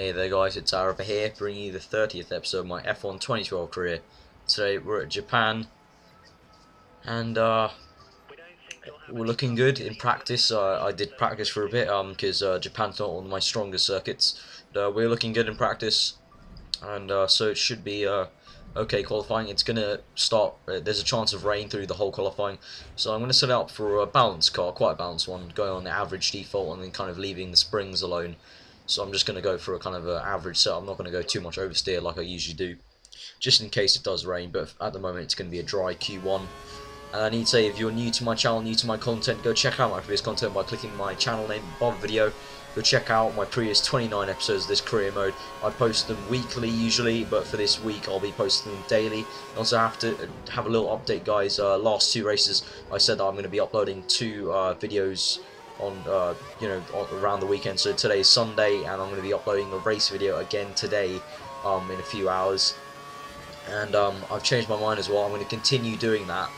Hey there guys, it's Araba here, bringing you the 30th episode of my F1 2012 career. Today we're at Japan, and we're looking good in practice. I did practice for a bit, because Japan's not one of my strongest circuits. But, we're looking good in practice, and so it should be okay qualifying. It's gonna start, there's a chance of rain through the whole qualifying, so I'm gonna set up for a balanced car, quite a balanced one, going on the average default and then kind of leaving the springs alone. So I'm just going to go for a kind of an average set. I'm not going to go too much oversteer like I usually do, just in case it does rain. But at the moment it's going to be a dry Q1. And I need to say, if you're new to my channel, new to my content, go check out my previous content by clicking my channel name above the video. Go check out my previous 29 episodes of this career mode. I post them weekly usually, but for this week I'll be posting them daily. I also have to have a little update, guys. Last two races I said that I'm going to be uploading two videos on around the weekend. So today's Sunday, and I'm going to be uploading a race video again today in a few hours. And I've changed my mind as well. I'm going to continue doing that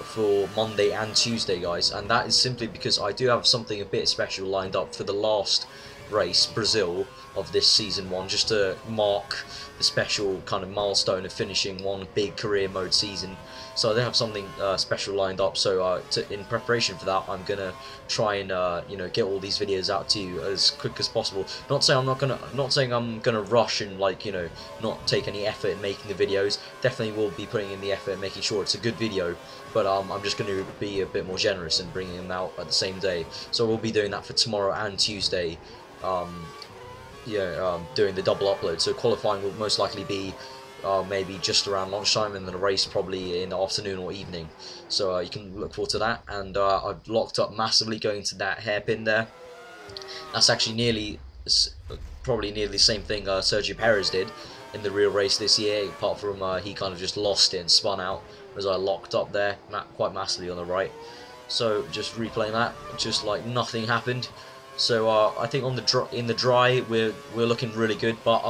for Monday and Tuesday, guys, and that is simply because I do have something a bit special lined up for the last race, Brazil, of this season 1, just to mark the special kind of milestone of finishing one big career mode season. So I do have something special lined up. So in preparation for that, I'm gonna try and get all these videos out to you as quick as possible. Not saying I'm gonna rush and not take any effort in making the videos. Definitely will be putting in the effort and making sure it's a good video. But I'm just going to be a bit more generous in bringing them out at the same day. So we'll be doing that for tomorrow and Tuesday. Doing the double upload. So qualifying will most likely be maybe just around lunchtime, and then the race probably in the afternoon or evening. So you can look forward to that. And I've locked up massively going to that hairpin there. That's actually probably nearly the same thing Sergio Perez did in the real race this year, apart from he kind of just lost it and spun out, as I locked up there quite massively on the right. So just replaying that, just like nothing happened. So I think in the dry we're looking really good, but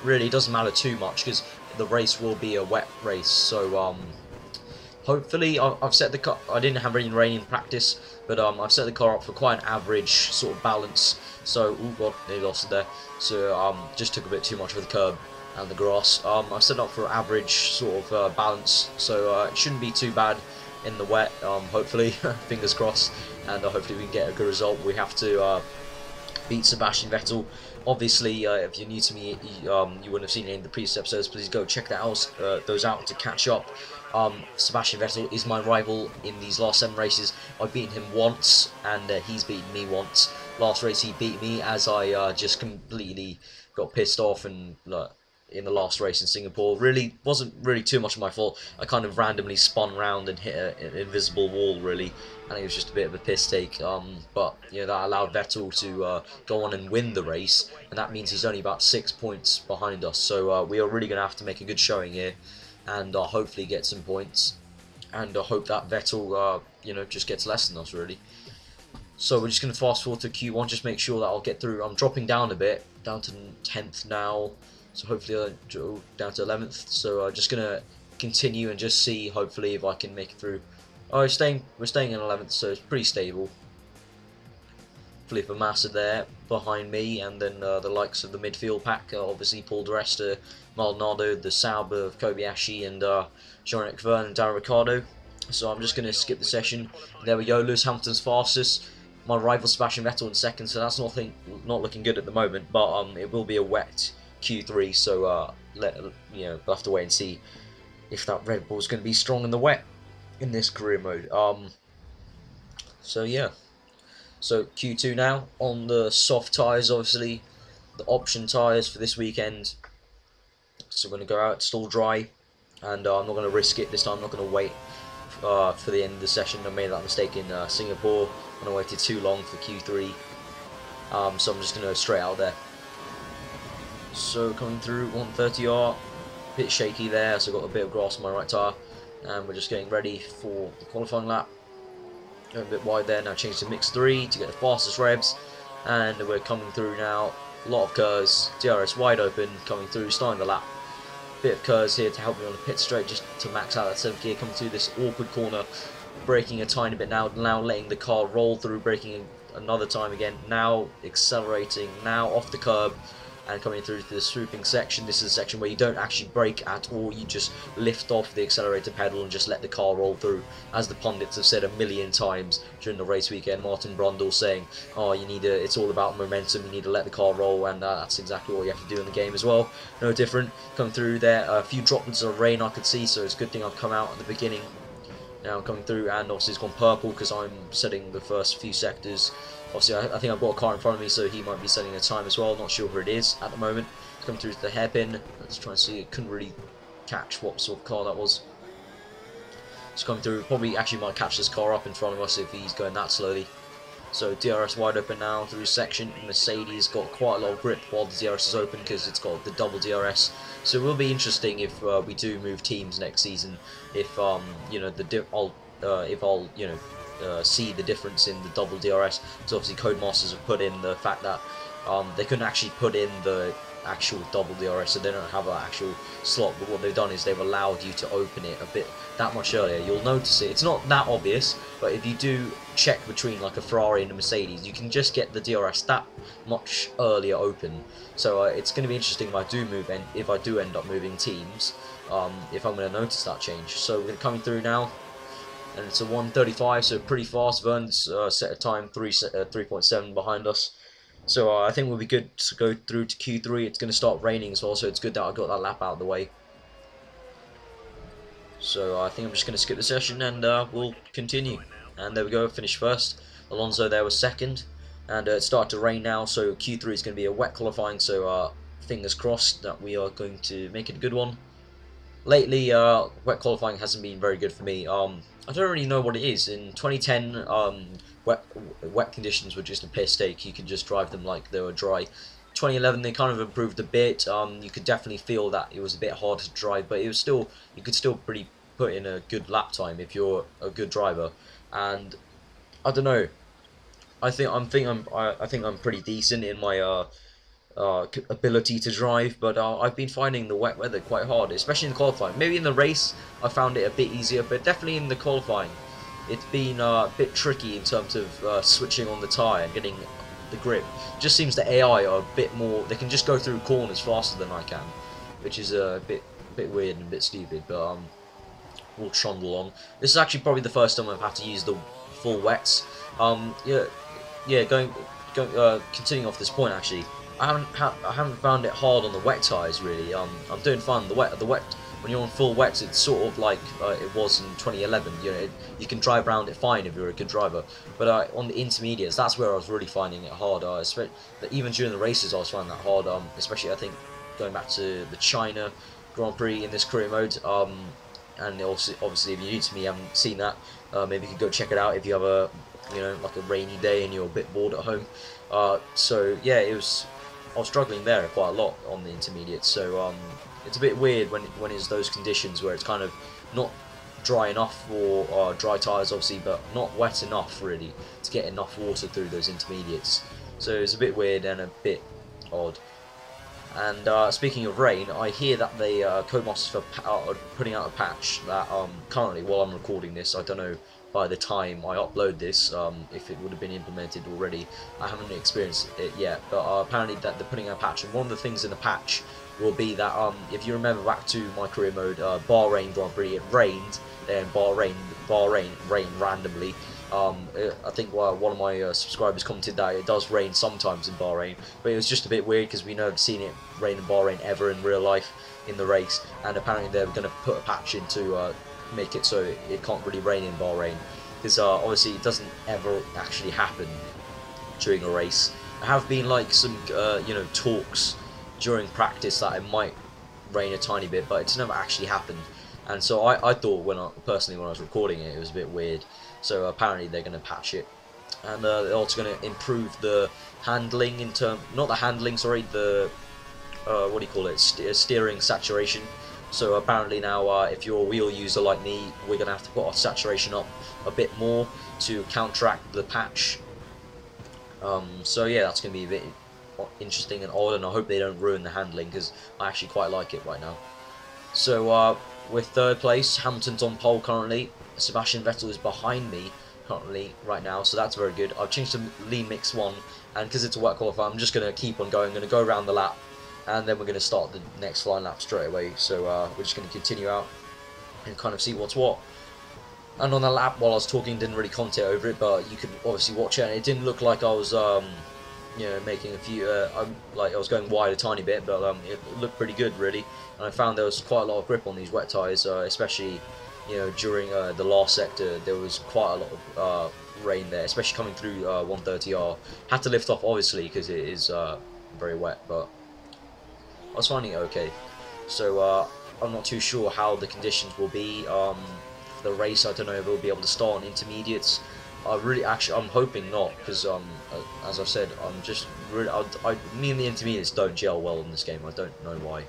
really it doesn't matter too much because the race will be a wet race. So hopefully I've set the car. I didn't have any rain in practice, but I've set the car up for quite an average sort of balance. So oh god, they lost it there. So just took a bit too much for the curb and the grass. I've set it up for average sort of balance, so it shouldn't be too bad in the wet, hopefully, fingers crossed, and hopefully we can get a good result. We have to beat Sebastian Vettel. Obviously, if you're new to me, you wouldn't have seen any of the previous episodes. Please go check those out to catch up. Sebastian Vettel is my rival in these last 7 races. I've beaten him once, and he's beaten me once. Last race he beat me as I just completely got pissed off, and in the last race in Singapore, wasn't really too much of my fault. I kind of randomly spun round and hit an invisible wall, really, and it was just a bit of a piss take. But that allowed Vettel to go on and win the race, and that means he's only about 6 points behind us. So we are really going to have to make a good showing here, and hopefully get some points, and hope that Vettel just gets less than us, really. So we're just going to fast forward to Q1, just make sure that I'll get through. I'm dropping down a bit, down to 10th now. So hopefully I'll go down to 11th. So I'm just gonna continue and just see, hopefully, if I can make it through. Oh, we're staying in 11th, so it's pretty stable. Felipe Massa there behind me, and then the likes of the midfield pack, obviously Paul di Resta, Maldonado, the Sauber of Kobayashi, and Jean-Eric Vergne and Darren Ricciardo. So I'm just gonna skip the session. There we go. Lewis Hamilton's fastest. My rival Sebastian Vettel in 2nd, so that's not looking good at the moment. But it will be a wet Q3, so we'll have to wait and see if that Red Bull is going to be strong in the wet in this career mode. So yeah, so Q2 now on the soft tyres, obviously the option tyres for this weekend. So we're going to go out, it's still dry, and I'm not going to risk it this time. I'm not going to wait for the end of the session. I made that mistake in Singapore when I waited too long for Q3, so I'm just going to go straight out there. So coming through 130R, a bit shaky there, so I've got a bit of grass on my right tyre, and we're just getting ready for the qualifying lap. Going a bit wide there, now change to mix 3 to get the fastest revs, and we're coming through now. A lot of curves, DRS wide open, coming through, starting the lap. Bit of curves here to help me on the pit straight, just to max out that 7th gear, coming through this awkward corner, braking a tiny bit now letting the car roll through, braking another time again. Now accelerating, now off the curb, and coming through to the swooping section. This is a section where you don't actually brake at all, you just lift off the accelerator pedal and just let the car roll through, as the pundits have said a million times during the race weekend. Martin Brundle saying, oh, it's all about momentum, you need to let the car roll, and that's exactly what you have to do in the game as well. No different. Coming through there, a few droplets of rain I could see, so it's a good thing I've come out at the beginning. Now I'm coming through, and obviously it's gone purple because I'm setting the first few sectors. Obviously I think I've got a car in front of me, so he might be setting a time as well. Not sure who it is at the moment. Coming through to the hairpin. Let's try and see. I couldn't really catch what sort of car that was. It's coming through. Probably actually might catch this car up in front of us if he's going that slowly. So DRS wide open now through the section. Mercedes got quite a lot of grip while the DRS is open because it's got the double DRS. So it will be interesting if we do move teams next season. If you know see the difference in the double DRS. So obviously Codemasters have put in the fact that they couldn't actually put in the actual double DRS, so they don't have an actual slot, but what they've done is they've allowed you to open it a bit that much earlier. You'll notice it. It's not that obvious, but if you do check between like a Ferrari and a Mercedes, you can just get the DRS that much earlier open. So it's going to be interesting if I do move, and if I do end up moving teams, if I'm going to notice that change. So we're coming through now, and it's a 1:35, so pretty fast. Vern's set a time 3.7 behind us. So I think we'll be good to go through to Q3. It's going to start raining as well, so it's good that I got that lap out of the way. So I think I'm just going to skip the session and we'll continue. And there we go, finished first. Alonso there was second. And it started to rain now, so Q3 is going to be a wet qualifying, so fingers crossed that we are going to make it a good one. Lately, wet qualifying hasn't been very good for me. I don't really know what it is. In 2010, wet conditions were just a piss take. You could just drive them like they were dry. 2011, they kind of improved a bit. You could definitely feel that it was a bit harder to drive, but it was still, you could still pretty put in a good lap time if you're a good driver. And I don't know. I think I'm pretty decent in my ability to drive, but I've been finding the wet weather quite hard, especially in the qualifying. Maybe in the race I found it a bit easier, but definitely in the qualifying it's been a bit tricky in terms of switching on the tyre and getting the grip. It just seems the AI are a bit more, they can just go through corners faster than I can, which is a bit weird and a bit stupid, but we'll trundle on. This is actually probably the first time I've had to use the full wets. Continuing off this point actually, I haven't found it hard on the wet tyres really. I'm doing fine. The wet when you're on full wets, it's sort of like it was in 2011. You know, you can drive around it fine if you're a good driver. But on the intermediates, that's where I was really finding it hard. Even during the races, I was finding that hard. Especially I think going back to the China Grand Prix in this career mode. And obviously, if you're new to me, you haven't seen that, maybe you could go check it out if you have a, like a rainy day and you're a bit bored at home. So yeah, I was struggling there quite a lot on the intermediates. So it's a bit weird when it's those conditions where it's kind of not dry enough for dry tyres, obviously, but not wet enough really to get enough water through those intermediates. So it's a bit weird and a bit odd. And speaking of rain, I hear that the Codemasters are putting out a patch that currently, while I'm recording this, I don't know by the time I upload this if it would have been implemented already. I haven't experienced it yet, but apparently that they're putting out a patch, and one of the things in the patch will be that if you remember back to my career mode, Bahrain Grand Prix, it rained there in Bahrain rained randomly. I think one of my subscribers commented that it does rain sometimes in Bahrain, but it was just a bit weird because we never seen it rain in Bahrain ever in real life in the race, and apparently they're going to put a patch in to make it so it can't really rain in Bahrain, because obviously it doesn't ever actually happen during a race. There have been like some talks during practice that it might rain a tiny bit, but it's never actually happened. And so I thought personally when I was recording it, it was a bit weird. So apparently they're going to patch it, and they're also going to improve the handling not the handling, sorry, the what do you call it, steering saturation. So apparently now, if you're a wheel user like me, we're going to have to put our saturation up a bit more to counteract the patch. So yeah, that's going to be a bit interesting and odd, and I hope they don't ruin the handling because I actually quite like it right now. So with third place, Hamilton's on pole currently. Sebastian Vettel is behind me, currently right now, so that's very good. I've changed to lean mix 1, and because it's a wet qualifier, I'm just going to keep on going. I'm going to go around the lap, and then we're going to start the next flying lap straight away. So we're just going to continue out and kind of see what's what. And on the lap, while I was talking, didn't really commentate over it, but you could obviously watch it, and it didn't look like I was you know, making a few like I was going wide a tiny bit, but it looked pretty good really. And I found there was quite a lot of grip on these wet tyres, especially, you know, during the last sector. There was quite a lot of rain there, especially coming through 130R. Had to lift off obviously because it is very wet, but I was finding it okay. So I'm not too sure how the conditions will be for the race. I don't know if we'll be able to start on intermediates. I'm hoping not, because as I said, I'm just really, me and the intermediates don't gel well in this game. I don't know why.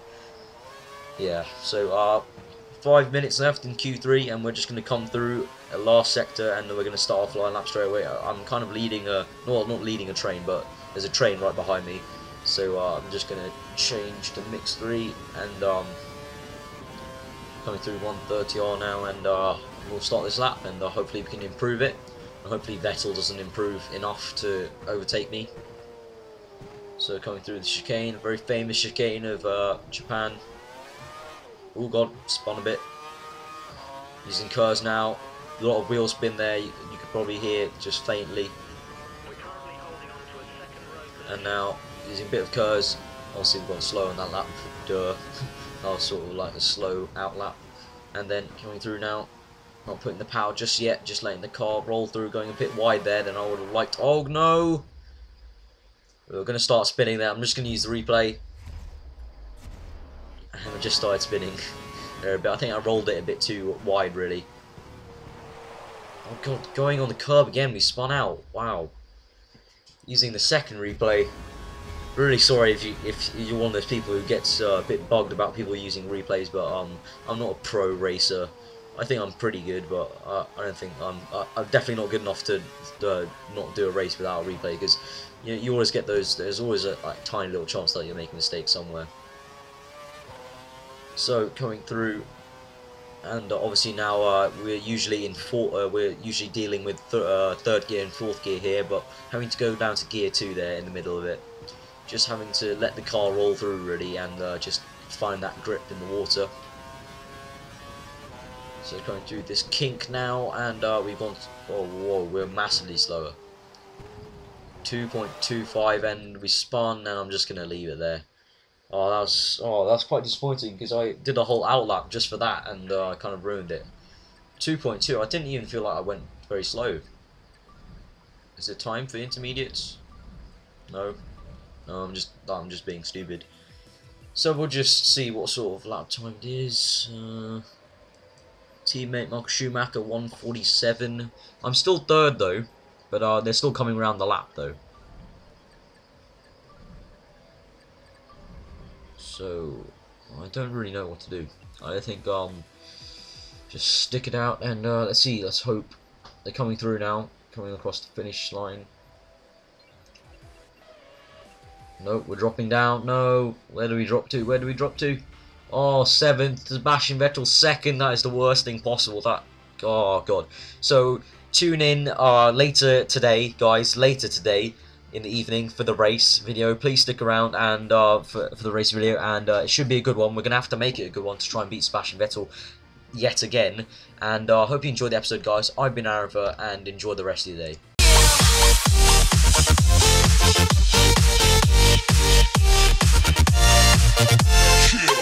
Yeah, so 5 minutes left in Q3, and we're just going to come through a last sector, and we're going to start our flying lap straight away. I'm kind of leading well, not leading a train, but there's a train right behind me. So I'm just going to change to mix 3, and coming through 130R now, and we'll start this lap, and hopefully we can improve it. Hopefully Vettel doesn't improve enough to overtake me. So coming through the chicane, a very famous chicane of Japan. Oh god, spun a bit. Using curves now. A lot of wheel spin there, you could probably hear just faintly. And now using a bit of curves. Obviously we've gone slow on that lap. Duh. That was sort of like a slow out lap. And then coming through now. Not putting the power just yet, just letting the car roll through, going a bit wide there than I would have liked. Oh no! We're going to start spinning there. I'm just going to use the replay. And we just started spinning there a bit. I think I rolled it a bit too wide, really. Oh god, going on the curb again, we spun out. Wow. Using the second replay. Really sorry if you're one of those people who gets a bit bugged about people using replays, but I'm not a pro racer. I think I'm pretty good, but I don't think I'm definitely not good enough to not do a race without a replay, because you always get those. There's always a tiny little chance that you're making a mistake somewhere. So coming through, and obviously now we're usually dealing with third gear and fourth gear here, but having to go down to gear 2 there in the middle of it, just having to let the car roll through really, and just find that grip in the water. So going through this kink now, and we've gone. Oh, whoa, we're massively slower. 2.25, and we spun, and I'm just gonna leave it there. Oh, that's quite disappointing, because I did a whole outlap just for that, and I kind of ruined it. 2.2. I didn't even feel like I went very slow. Is it time for intermediates? No. No, I'm just being stupid. So we'll just see what sort of lap time it is. Teammate Michael Schumacher 1:47. I'm still third though, but they're still coming around the lap though. So I don't really know what to do. I think just stick it out, and let's see. Let's hope they're coming through now, coming across the finish line. No, we're dropping down. No, where do we drop to? Where do we drop to? Oh, 7th, Sebastian Vettel 2nd. That is the worst thing possible. That, oh god. So tune in later today, guys. Later today in the evening for the race video. Please stick around and for the race video, and it should be a good one. We're gonna have to make it a good one to try and beat Sebastian Vettel yet again. And I hope you enjoyed the episode, guys. I've been Arava, and enjoy the rest of your day.